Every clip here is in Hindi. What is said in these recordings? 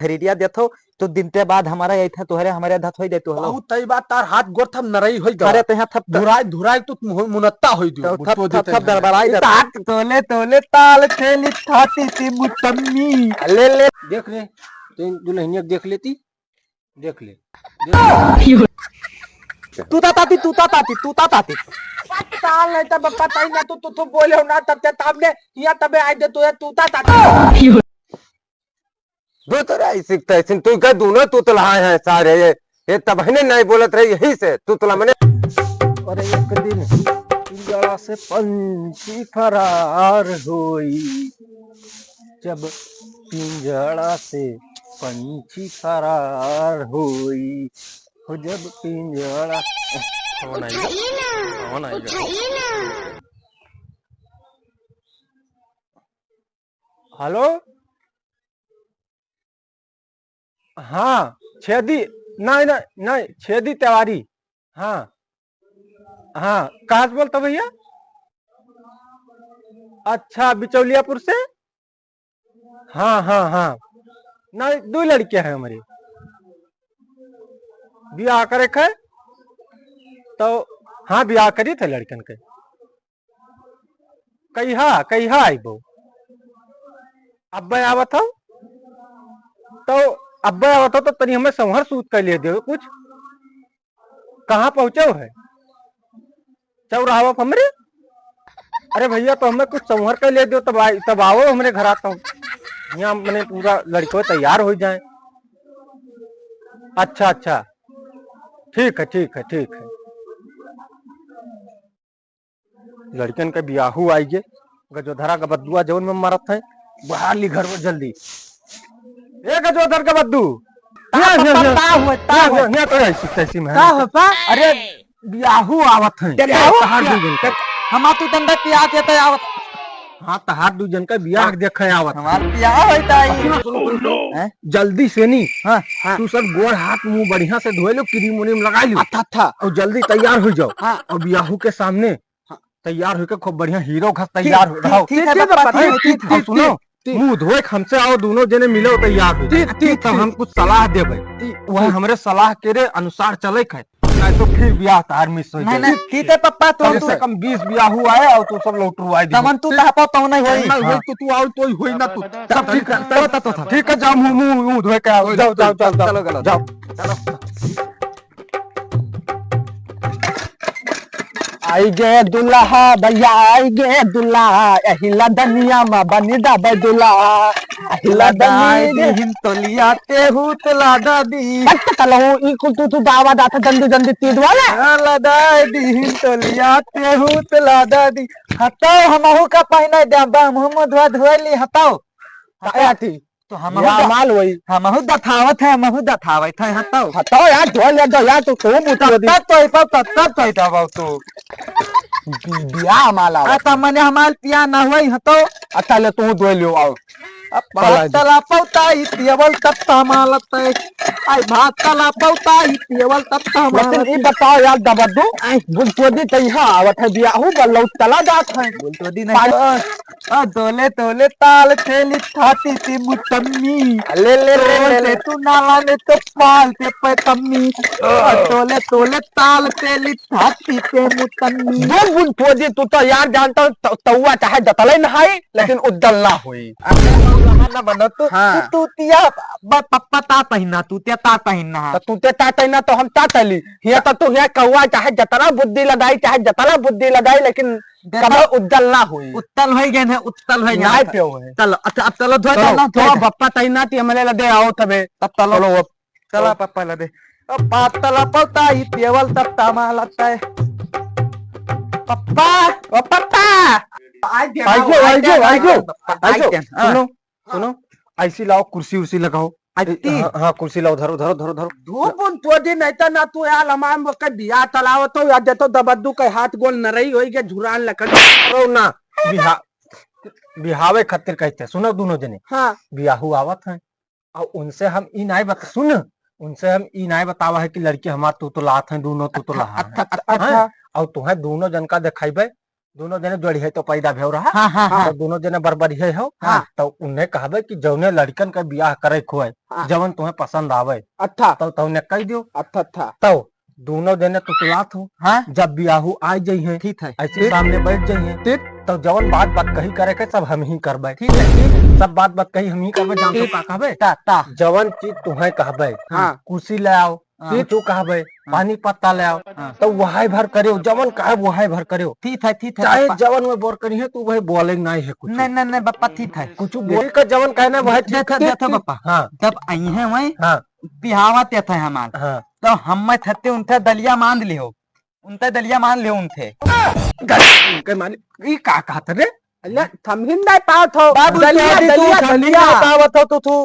खरीदिया देथो तो दिनते बाद हमारा यही था तोहरे हमारे आधा थोई देतो हलो बहुत तई बात तार हाथ गोर थम नरई होई ग अरे तहा थप धुराई धुराई तू मुनत्ता होई दियो थप थप थप दरबराई तात तोले तोले ताल थेली थाती ती मुतम्मी ले ले देख ले तो दुल्हनिया देख लेती देख ले तू ताती तू ताती तू ताती ताल नहीं तब पता ही ना तू बोले ना तब ते तब ने या तबे आई दे तू ता दो तरह ही सीखता है तू क्या दोनों तुतला है सारे ये तब है नहीं बोलत रही यही से तुतला मने। और एक दिन पिंजरा से पंछी फरार होई जब पिंजरा से पंछी फरार होई हो जब पिंजरा कौन आएगा हेलो हाँ छेदी नहीं नहीं नहीं छेदी तिवारी हाँ हाँ कहाँ से बोलता भैया अच्छा बिचौलियापुर से हाँ हाँ हाँ नहीं 2 लड़कियां हैं हमारी ब्याह करे है तो हाँ ब्याह करी थे लड़कन के कही आई बो अब आवत हो तो अब आवत हो तो तनी हमें संहर सूत कर ले दे कुछ कहाँ पहुंचे है चौराहा हमरे अरे भैया तो हमें कुछ संहर कर ले दो तब आओ हमरे घर आता हूँ यहाँ मैंने पूरा लड़कों तैयार हो जाए। अच्छा अच्छा ठीक है लड़कन के बियाहू आइए गजोधरा का बद्दुआ जौन में मरत है बाहर ली घर में जल्दी ए गजोधर का बद्दू अरे बियाहू आवत है हम तू तंदा पिया के आवत हाँ तहार 2 जन का बियाह देखे आवत हमार पिया होता है जल्दी से नहीं हाँ तू सब गोड़ हाथ मुंह बढ़िया से धोए लो क्रीम उरीम लगा लो अच्छा और जल्दी तैयार हो जाओ हाँ और बियाहू के सामने तैयार होकर खूब बढ़िया हीरो घस तैयार हो रहा ठीक सुनो मुंह धोए हमसे आओ दोनों जने मिलो तैयार हो तब हम कुछ सलाह देवे वह हमरे सलाह के अनुसार चले है नहीं तो फिर ब्याह तार मिस हो जाए। ठीक है पप्पा तो कम से कम 20 ब्याह हुआ है और तू सब लौटरू आई दमन तू तापो तो नहीं होई तो तू आओ तो होई ना तू सब ठीक है जाओ मुंह धोए के आओ जाओ चलो आई गे दुल्हा भैया आई गे दुल्हा अहिला दुनिया में बनी दाबे दुल्हा अहिला दुनिया हिम तोलिया ते हुतला दादी कलहू ई तू दावा दाता जल्दी तीद वाला लदाई दी हिम तोलिया ते हुतला दादी हटाओ हमहु का पहने देबा मोहम्मद धोली हटाओ आया थी तो माल वही हमहु दथावत है हमहु दथावत है हटाओ यार धो ले जाओ यार तो बियाह माला आता मने हमार पिया ना होई हतो अच्छा ले तू धो लियो आओ तला पौताई पियवल तत्ता मालत आई भात तला पौताई पियवल तत्ता लेकिन ये बताओ यार दबदू बुलतोदी तैहा आवत है बियाहू बल्लौ तला जात है बुलतोदी नहीं दोले तोले ताल थेली थाती ती मुतम्मी ले तू नाला ने तो पाल ते पैतम्मी दोले तोले ताल थेली थाती ते मुतम्मी बुलतोदी तू तो यार जानता तौवा चाहे जतले नहाई लेकिन उद्दल ना हुई ना बनो तू तिया पप्पा ता पहना तू त्या ता पहनना तू ते तातना तो हम तातली हिया तो तू हिया कौवा चाहे जतना बुद्धि लगाई चाहे जतना बुद्धि लगाई लेकिन कभी उद्दल ना हुई उत्तल हो गए उत्तल हो गए पे हुए चलो अच्छा अब चलो धो पप्पा तैना ती हमले लदे आओ तबे तब चलो चला पप्पा लदे अब पातला पलता ही पेवल तब तामा लगता है पप्पा सुनो सुनो ऐसी लाओ कुर्सी उर्सी लगाओ हाँ कुर्सी लाओ धरो धूप तो दिन नहीं ना तू यार हमाम के बियाह तलाव तो या दे तो दबद्दू के हाथ गोल न रही होई के झुरान लकड़ रो ना बिहावे खातिर कहते सुनो दोनों जने हाँ बियाहू आवत है और उनसे हम ई नहीं बतावा है कि लड़की हमार तू तो लात है दोनों तू तो ला और तुम्हें दोनों जन का दिखाइबे दोनों जने जोड़ी है तो पैदा भेव रहा। हाँ हाँ हाँ तो दोनों जने बरबरी है हो। हाँ। तो उन्हें कहबे कि जौने लड़कन का ब्याह करे खोए जवन तुम्हें पसंद आवे अच्छा तो तुमने कह दियो। अच्छा अच्छा तो दोनों जने तुतलात हो। हाँ जब ब्याहू आ जाई है ठीक है ऐसे सामने बैठ जाई है ठीक। तो जवन बात बात कही करे के सब हम ही करबे। ठीक है ठीक। सब बात बात कही हम ही करबे। जान तो का कहबे ता ता जवन चीज तुम्हें कहबे हाँ। कुर्सी ले आओ तू कहबे पानी पत्ता ले आओ तो वही भर करियो जवन कहे वही भर करियो। ठीक है ठीक है चाहे पप्पा। जवन में बोर करी है तू वही बोले नहीं है कुछ नहीं नहीं नहीं पप्पा ठीक है कुछ बोल का जवन कहना वही ठीक देखो देखो पप्पा हाँ जब आई है वही हाँ बिहावा ते थे हमार हाँ तो हम थते उनते दलिया मान लियो उनते दलिया मान लियो उनते के माने ई का कहत रे अल्लाह समझिन नहीं पाओ थो बाबू दलिया दलिया दलिया बतावत हो तू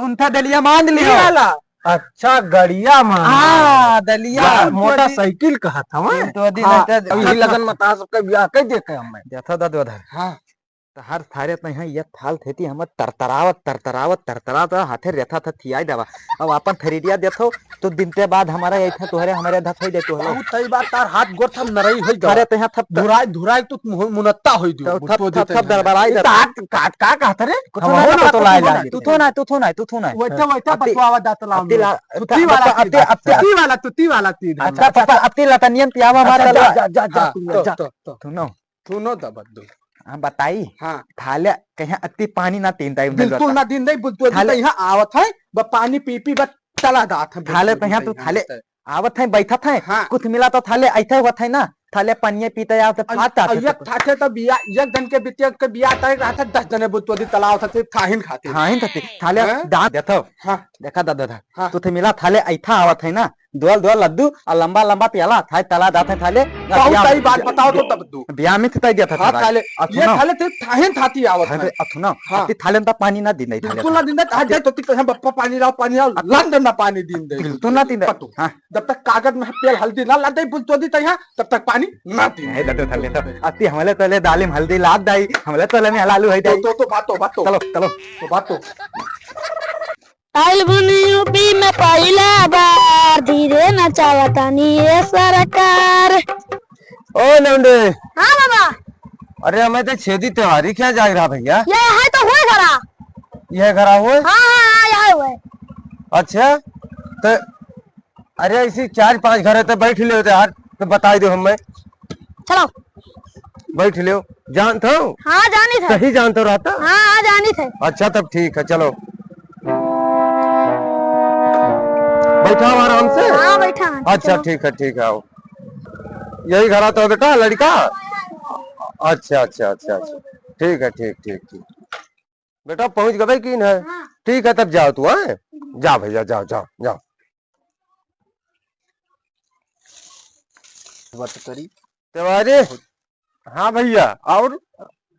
उनता दलिया मान लियो अच्छा गड़िया में हाँ दलिया मोटरसाइकिल कहा था मैं तो दिन अभी लगन मता सबके ब्याह कर दे के हमें देखो दादू उधर हाँ हर थारे तो यहाँ ये थाल थेती हम तरतरावत हाथे रेथा था थियाई दवा अब अपन खरीदिया देखो तो दिन के बाद हमारा ऐठा तोहरे हमारे धत होई देतो हलो सही बात तार हाथ गोर थम नरई होई थारे तो यहाँ थप धुराई धुराई तू मुनत्ता होई दियो थप दरबराई काट का कहत रे तो लाई ला तू थो ना वैसा वैसा बतवावा दात लाओ तुती वाला तीर अच्छा पापा अति लतनियन पियावा मार जा जा जा तू नो दबद्दू हाँ बताई हाँ थाले कहीं अति पानी ना तीन टाइम बिल्कुल ना दिन नहीं बुद्धू यहाँ आवत है ब पानी पी पी बस चला दात है थाले तो यहाँ तू थाले आवत है बैठत है हाँ। कुछ मिला तो थाले ऐसे हुआ था ना थाले पनिये पीते या तो फाटा एक ठाठे तो बिया एक जन के बिटिया के बिया तक रहा था 10 जने बुद्धू तलाव था थाहिन खाते हाँ इन थाले दांत देखो हाँ देखा दादा हाँ। तू थे मिला थाले ऐथा आवत है ना दोल दोल लड्डू और लंबा लंबा प्याला था तला दात है थाले बहुत सही बात बताओ तो तब दू ब्याह में थे दिया था हाँ थाले ये थाले ते थाहिन थाती आवत है अथुना हाँ। अति थाले तो पानी ना दिन थाले बिल्कुल ना दिन दे आज तो ती कहे बप्पा पानी लाओ लंदन ना पानी दिन दे बिल्कुल ना दिन हाँ जब तक कागज में तेल हल्दी ना लादे बुद्धू दी तया तब तक पानी ना दी नहीं लड्डू थाले तो अति हमले तले दालिम हल्दी लाद दाई हमले तले में हलालू है दाई तो बातो चलो चलो तो बातो आइल बनी यूपी में पहला बार धीरे नचावतानी ये सरकार। ओ नंदे हाँ बाबा अरे हमें तो छेदी त्योहारी क्या जा रहा भैया ये है तो हुए घरा। यह घरा हुए हाँ हाँ यहाँ हुए। अच्छा तो अरे ऐसी 4-5 घर है तो बैठ ले यार तो बता दो हमें चलो बैठ लो जानता हूँ हाँ जानी थे। सही जानता रहता हाँ हाँ जानी थे। अच्छा तब ठीक है चलो बैठा हो आराम से हाँ बैठा हूँ। अच्छा ठीक है आओ यही घरा तो बेटा लड़का अच्छा ठीक है ठीक बेटा पहुंच गए कि है ठीक है तब जाओ तू है जा भैया जाओ तिवारी हाँ भैया और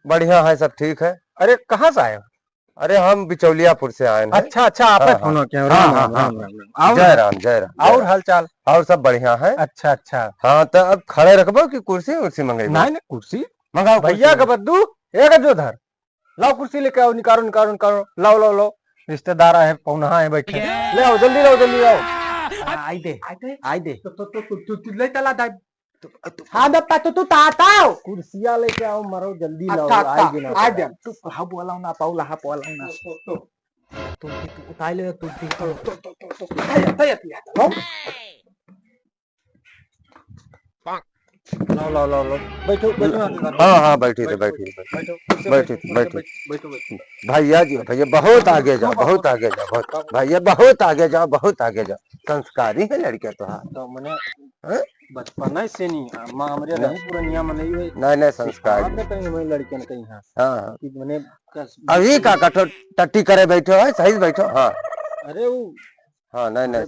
बढ़िया है सब ठीक है अरे कहाँ से आए हो? अरे हम बिचौलियापुर से आए हैं अच्छा आप हाँ, फोन किया हाँ। जय राम और हालचाल और सब बढ़िया है अच्छा हाँ तो अब खड़े रखबो कि कुर्सी उर्सी मंगेबो नहीं कुर्सी मंगाओ भैया का बद्दू एक जो धर लाओ कुर्सी लेके आओ निकालो लाओ रिश्तेदार है पौना है बैठे ले आओ जल्दी आओ आई दे तू ले चला दाई हाँ बप्पा तू ताताओ कुर्सिया लेके आओ मरो जल्दी लाओ आ जा तू हा बोलाऊ ना पाऊ लहा बोलाऊ ना तू उताई ले तू लो बैठो हाँ बैठी थी भैया जी भैया बहुत आगे जाओ बहुत आगे जाओ संस्कारी है लड़के तो हाँ तो मने बचपन से नहीं मां हमरे नहीं पुरानिया में नहीं हुई नहीं संस्कार में कहीं हमें लड़के ने कहीं हाँ कि मने अभी का कठोर टट्टी करे बैठो है सही बैठो हाँ अरे वो हाँ नहीं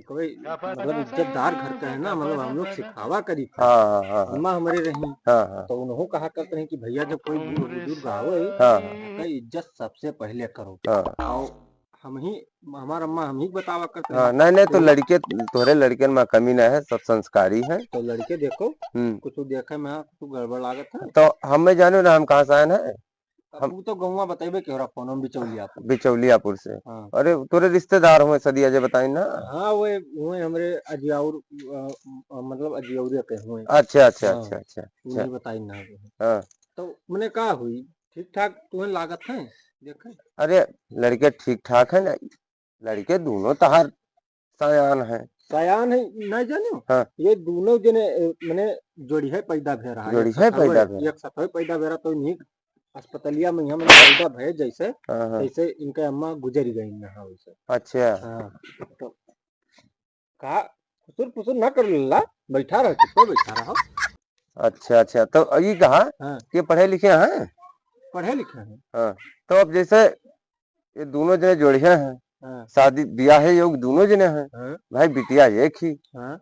कोई मतलब इज्जतदार घर का है ना मतलब हम लोग सिखावा करी हाँ अम्मा हमारे रही हाँ तो उन्होंने कहा करते हैं कि भैया जब कोई बुजुर्ग आवे हाँ तो इज्जत सबसे पहले करो हाँ और हमारा अम्मा हम ही बतावा करते हाँ नहीं तो लड़के तोरे लड़के में कमी नहीं है सब संस्कारी है तो लड़के देखो कुछ देखे में कुछ गड़बड़ लागत है तो हमें जानो ना हम कहाँ से आए हैं तू तो गौवा बताइबे केवरा फोन में बिचौलियापुर। बिचौलियापुर से। हाँ अरे तोरे रिश्तेदार हुए सदिया जे बताई ना। हाँ वो हमरे अजियाउर मतलब अजियाउरे के हुए। अच्छा अच्छा हाँ, अच्छा अच्छा उन्हें अच्छा। बताई ना। हाँ तो मैंने कहा हुई ठीक ठाक तुम्हें लागत है देखे। अरे लड़के ठीक ठाक है ना, लड़के दोनों तहार सयान है। सयान है नहीं जानो। हाँ ये दोनों जने मैंने जोड़ी है पैदा भे रहा जोड़ी है पैदा भे एक साथ पैदा भे रहा तो नहीं अस्पतालिया में यहाँ मैंने पैदा भे जैसे हाँ हाँ जैसे इनके अम्मा गुजर गई यहाँ वैसे। अच्छा हाँ तो कहा कुसुर पुसुर ना कर ला बैठा रहो चुप बैठा रहो। अच्छा अच्छा तो ये कहा हाँ कि पढ़े लिखे हैं। पढ़े लिखे हैं। हाँ तो अब जैसे ये दोनों जने जोड़िया हैं, हाँ शादी ब्याह है योग दोनों जने हैं, हाँ भाई बिटिया एक ही। हाँ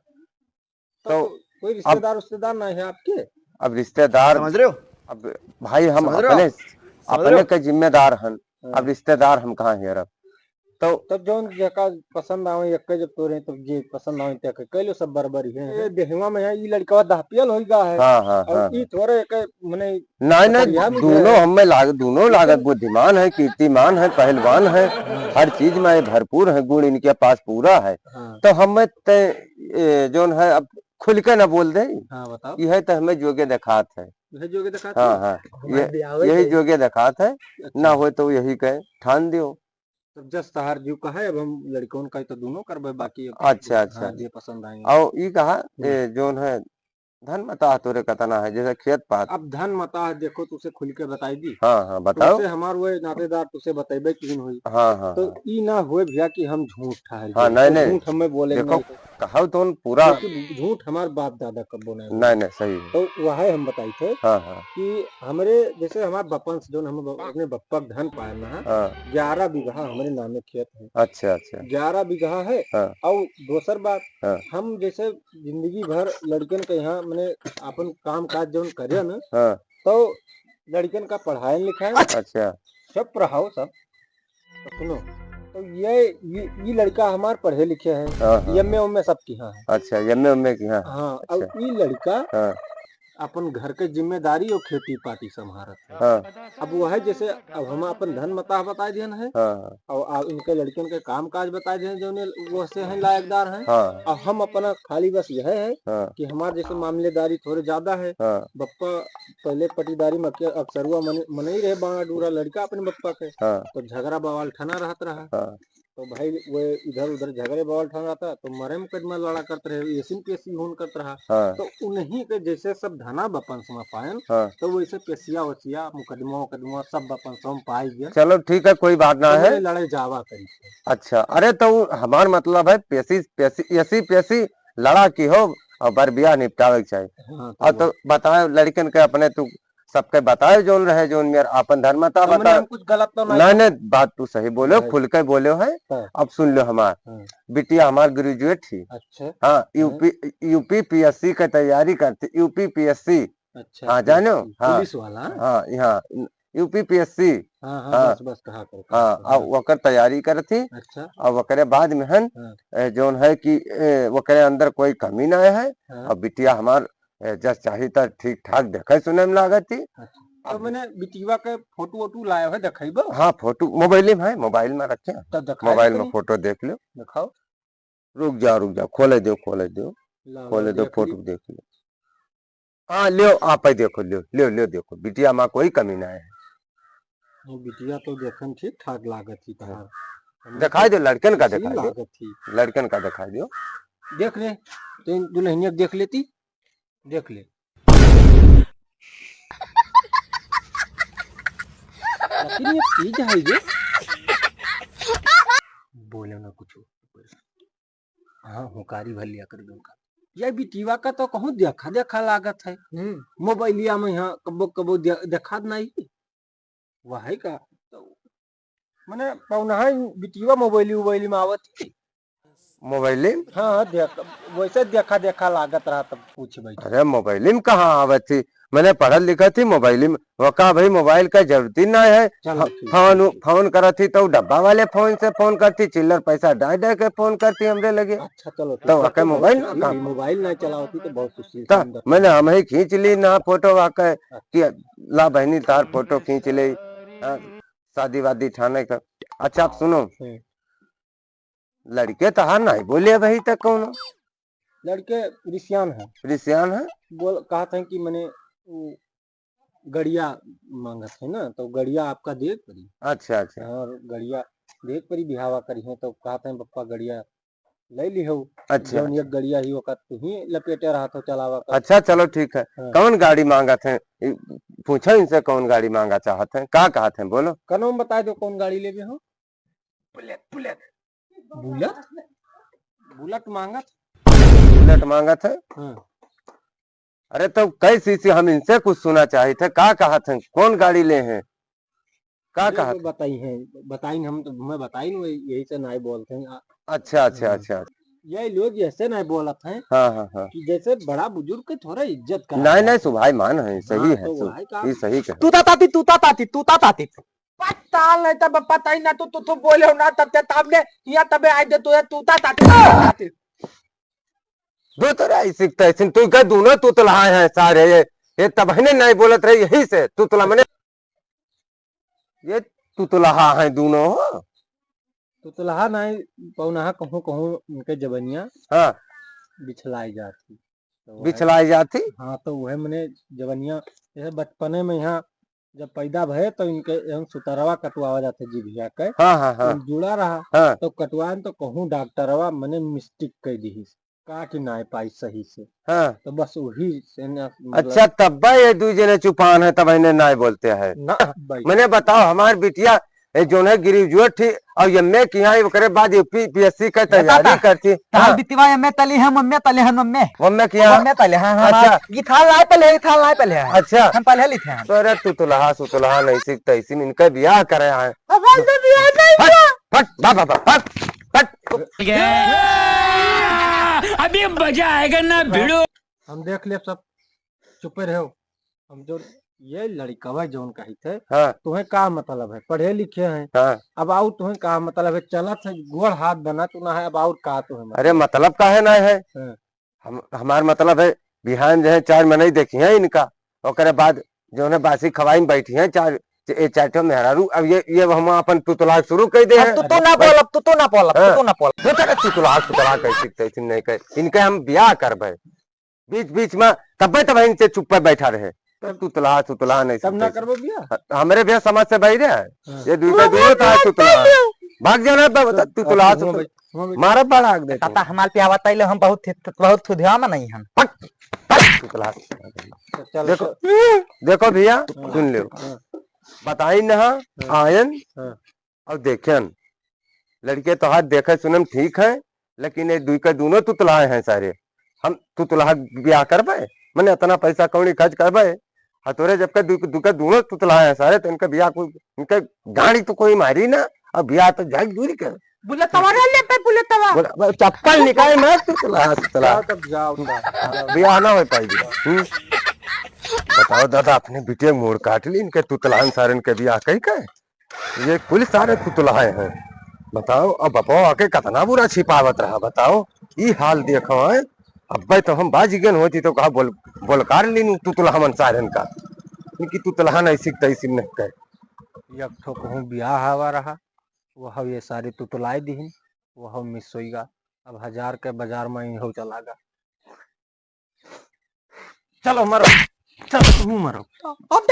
तो कोई रिश्तेदार ना है आपके। अब रिश्तेदार समझ रहे हो? अब भाई हम समझ रहे हो? अपने के जिम्मेदार हैं, हाँ। अब रिश्तेदार हम कहाँ है अब। तो तब जौन जका पसंद आवे एक जब तोरे तब जे पसंद आवे ते कइलो सब बराबरी है। ये देहवा में है ई लड़का दापियल होइगा है। हाँ हाँ हाँ और ई थोड़े के माने नहीं बढ़िया नहीं भी दोनों है। हमें दोनों लागत बुद्धिमान है, कीर्तिमान है, पहलवान है, हर चीज में ये भरपूर है, गुण इनके पास पूरा है। हाँ तो हमें जोन है अब खुल के ना बोल दे, हाँ बताओ यह तो हमें जोगे दिखात है। यह जो के दिखा हाँ हाँ यही जोगे दिखात है, ना हो तो यही कहे ठान दियो। तब जस सहार जीव का है अब हम लड़कों का तो दोनों करबे बाकी अच्छा अच्छा हाँ, जे पसंद आएंगे। और ये कहा जोन है धन मता तोरे कतना है जैसे खेत पात। अब धन मता देखो तुसे खुल के बताई दी। हाँ हाँ बताओ। तुसे हमार वो नातेदार तुसे बताइबे क्यों हुई। हाँ हाँ तो ई ना हुए भैया कि हम झूठ ठहर हाँ नहीं नहीं झूठ हमें बोले देखो कहा तो पूरा झूठ हमार बाप दादा कब्बो नहीं। नहीं सही है। तो वह हम बताई थे हाँ हाँ कि हमरे जैसे हमारे बपन से जो हम अपने बप्पा का धन पाए ना हाँ 11 बीघा हमारे नामे खेत है। अच्छा अच्छा 11 बीघा है। हाँ और दूसर बात हाँ हम जैसे जिंदगी भर लड़कन के यहाँ मैंने अपन काम काज जो करे ना हाँ तो लड़कन का पढ़ाई लिखाई अच्छा सब पढ़ाओ सब। तो सुनो तो ये लड़का हमारे पढ़े लिखे है। हाँ हाँ एम ए सबकी यहाँ है। अच्छा यम्मे उम्मे की हाँ हाँ अच्छा और ये लड़का हाँ अपन घर के जिम्मेदारी और खेती पाती संभालत है। हाँ अब वह है जैसे अब हम अपन धन मता बता दिए है हाँ और इनके लड़कियों के काम काज बता दिए जो वो से हैं लायकदार हैं। हाँ और हम अपना खाली बस यह है हाँ कि हमारे जैसे मामलेदारी थोड़े ज्यादा है। हाँ बप्पा पहले पटीदारी में अक्सरुआ मन ही रहे बाड़ा डूरा लड़का अपने बप्पा के हाँ तो झगड़ा बवाल ठना रहता रहा। हाँ तो भाई वो इधर उधर झगड़े बवाल ठना रहता तो मरे मुकदमा लड़ा करते रहे ऐसी पेशी होन करता रहा। हाँ तो उन्हीं के जैसे सब धना बपन सम पायन हाँ तो वैसे पेशिया वसिया मुकदमा सब बपन सम पाई गया। चलो ठीक है कोई बात ना तो है। मैंने लड़े जावा करी थे। अच्छा अरे तो हमार मतलब है पेशी पेशी ऐसी पेशी लड़ा की हो और बर बियाह निपटावे के चाहिए। हाँ और तो बताए लड़कन के अपने तू सबके बताए जोन रहे जोन मेरा अपन धर्मता तो बता। हम कुछ गलत तो नहीं नहीं बात तू सही बोलो है। खुल के बोलो है। हाँ। अब सुन लो हमार हाँ। बिटिया हमार ग्रेजुएट थी। अच्छा हाँ यूपी पीएससी का तैयारी करती यूपी पीएससी। अच्छा हाँ जानो हाँ पुलिस वाला हाँ यहाँ यूपी पीएससी। हाँ हाँ हाँ। बस कहा कर हाँ अब वकर तैयारी करती अच्छा और वकरे बाद में हन हाँ। जोन है कि वकरे अंदर कोई कमी ना है। हाँ। और बिटिया हमार जस चाहिए तो ठीक ठाक देखे सुने में लागत थी। अच्छा तो मैंने बिटिया के फोटो वोटो लाया है दिखाइबो। हाँ फोटो मोबाइल में है, मोबाइल में रखे तब दिखाई मोबाइल में फोटो देख लो। दिखाओ रुक जाओ खोले दो खोले दो फोटो देख लो। हाँ लियो आप ही देखो लियो देखो बिटिया माँ कोई कमी ना है। बिटिया तो देखन ठीक ठाक लागत थी तहार। दिखाई दो लड़कन का दिखाई दो लागत थी लड़कन का दिखाई दो। देख ले तो दुल्हनिया देख लेती देख ले लेकिन ये चीज है ये बोले ना कुछ। हाँ हुकारी भलिया कर दो का ये बिटिया का तो कहूँ देखा लागत है। मोबाइलिया में यहाँ कबो देखा नहीं वह है का तो मैंने पौना बिटिया मोबाइली में आवत मोबाइल हाँ वैसे देखा लागत रहा तब पूछ बैठे। अरे मोबाइल में कहाँ आवत थी, मैंने पढ़ल लिखा थी मोबाइल में वका भाई मोबाइल का जरूरत ही ना है। फोन करा थी तो डब्बा वाले फोन से फोन करती चिल्लर पैसा डाल के फोन करती हमरे लगे। अच्छा चलो तो वका मोबाइल ना चलाती तो बहुत खुशी मैंने हम ही खींच ली ना फोटो वाका कि ला बहनी तार फोटो खींच ले हाँ, शादी वादी ठाने का। अच्छा आप सुनो, लड़के तो हाँ नहीं बोले भाई तक कौन लड़के रिसियान है, रिसियान है। बोल कहा था कि मैंने वो गड़िया मांगा था ना, तो गड़िया आपका देख पड़ी। अच्छा अच्छा और गड़िया देख पड़ी बिहावा करी है, तो कहा था पप्पा गड़िया ले ली हो। अच्छा जौन एक गड़िया ही वक्त तू ही लपेटे रहा था चलावा कर। अच्छा चलो ठीक है। हाँ। कौन गाड़ी मांगा थे, पूछो इनसे कौन गाड़ी मांगा चाहते हैं, क्या कहा थे बोलो। कनो में बता दो कौन गाड़ी ले हो। बुलेट बुलेट बुलेट, बुलेट मांगा था। बुलेट मांगा थे। हाँ। अरे तो कैसी सी हम इनसे कुछ सुना चाहे थे, क्या कहा थे, कौन गाड़ी ले हैं, क्या कहा तो बताई है, बताई हम तो मैं बताई नहीं, यही से नहीं बोलते हैं। अच्छा अच्छा अच्छा यही लोग ऐसे नहीं बोलत हैं हाँ हाँ हाँ कि जैसे बड़ा बुजुर्ग के थोड़ा इज्जत कर। नहीं नहीं सुभाई मान है, सही है तो वही काम। ये सही कह। तू ताती तू ताती तू ताती पता नहीं तब पता ही ना तू बोले हो ना तब तब ने या तबे आई दे तू ताती। दो तरह ऐसी तैसी तू कह दोनों तुतला हैं सारे ये तब है नहीं बोलत रहे यही से तुतला मैंने ये तुतला हैं दोनों हो। तुतलहा नहीं पौनहा कहूँ कहूँ उनके जबनिया हाँ बिछलाई जाती, तो बिछलाई जाती। हाँ तो वह मैंने जबनिया जैसे बचपने में यहाँ जब पैदा भये तो इनके हम सुतरवा कटवावा जाते जीभिया के। हाँ हाँ हाँ जुड़ा रहा हाँ तो कटवान तो कहूँ डॉक्टरवा मैंने मिस्टेक कर दी का कि ना पाई सही से, हाँ तो बस वही से ना अच्छा तब ये दू जने चुपान है तब इन्हें नहीं बोलते हैं ना भाई। मैंने बताओ हमारी बिटिया जो है ग्रेजुएट थी और एमए की यहाँ करे बाद यूपीएससी का तैयारी करती। ताल बितिवा में तली है मम्मी तले है मम्मी मम्मी की यहाँ मम्मी तले हैं। अच्छा गिथाल लाए पहले गिथाल लाए पहले है। अच्छा हम पहले लिखे हैं। तो अरे तुतलहा सुतलहा नहीं सीखता इसी इनका ब्याह करे हैं। फट बाबा फट फट अभी मजा आएगा ना भिड़ो। हम देख ले सब चुपे रहो। हम जो ये लड़कवा जोन कही थे हाँ तुम्हें का मतलब है, पढ़े लिखे हैं हाँ अब आओ तुम्हें का मतलब है, चलत है गोड़ हाथ बना तू ना है अब और का तो है अरे मतलब का है ना है हाँ। हमार मतलब है बिहान जो है 4 महीने देखी है इनका और बाद जो है बासी खवाई में बैठी है चार मेहरारू। अब ये हम अपन तुतला शुरू कर दे तू तो ना बोल तू तो ना बोल तू तो ना बोल तुतला कैसे नहीं कह इनके हम ब्याह करबे बीच बीच में तब तब इनसे चुप पे बैठा रहे तुतला तुतला नहीं तब ना करबो बिया हमारे भी समझ से बैठ रहे हाँ। ये दूसरा था तुतला भाग जाना तुतला मारा बड़ा आग दे ताता हमार पे आवत आइले हम बहुत थुधिया में नहीं हम। तुतला देखो देखो भैया सुन लो बताई ना आयन और देखन लड़के तो हाथ देखे सुनम ठीक है लेकिन ये दुई का दोनों तुतला हैं सारे हम तुतला ब्याह करबे मैंने इतना पैसा कौड़ी खर्च करबे हतोरे जबकि दुका दोनों तुतला हैं सारे तो इनका ब्याह कोई इनका गाड़ी तो कोई मारी ना और ब्याह तो जाग दूरी कर बुलेटवा ले पे बुलेटवा चप्पल निकाल मैं तुतला तब जाओ ब्याह ना हो पाएगी। बताओ दादा अपने बिटिया मोड़ काट ली इनके तुतलान सारे इनके ब्याह कही के ये कुल सारे तुतलाए हैं। बताओ अब बपो आके कितना बुरा छिपावत रहा बताओ ये हाल देखो है अब तो हम बाजीगन होती तो कहा बोलकार लीनू तुतला हमन सारन का इनकी तुतला नहीं सीखता इसी नहीं कहे एक ठो कहूँ ब्याह हवा रहा वह ये सारी तुतलाई दीहिन वह मिस होईगा अब 1000 के बाजार में ही हो चलागा। चलो मरो चलो तू मरो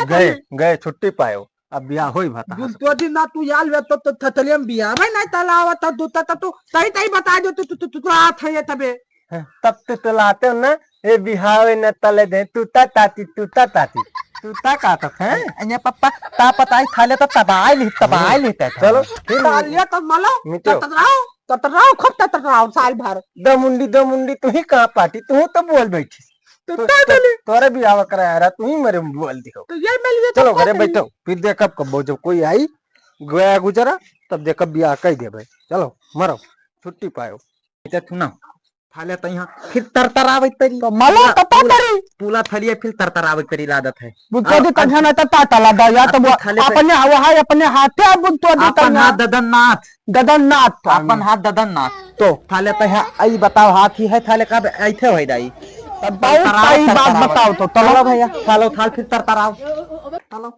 गए गए छुट्टी पायो अब ब्याह होई भाता तो दिन ना तू याल वे तो थतलियम बिया भाई नहीं तलावा तो दूता तो सही सही बता दो तू रात है तबे तब तुतलाते ना ये बिहावे न तले दे तूता ताती तूता काटत है अन्य पप्पा ता पता ही खाले तो तबाई लिखता है। चलो तालिया तो malo मिटो ततराओ खूब ततराओ साल भर दमुंडी तू ही कहाँ पाटी तू तो बोल बैठी तोरे भी आवा कराया रहा तू ही मेरे बोल दियो तो ये मिल गया चलो घरे बैठो फिर देखब कब जब कोई आई गया गुजरा तब देखब ब्याह कह दे भाई चलो मरो छुट्टी पायो तू ना थाले तो यहाँ फिर तरतरावे तरी तो malo तो तरी पूला थलिए फिर तरतरावे तरी आदत है बुतो दी तन्हा न ता तला दा या तो अपने वहां अपने हाथे बुतो दी अपन हाथ ददननाथ अपन हाथ ददननाथ तो थाले तो यहाँ आई बताओ हाथी है थाले कब ऐथे होई दाई बहुत सही बात बताओ तो चलो भैया थालो थाल फिर तरतराओ चलो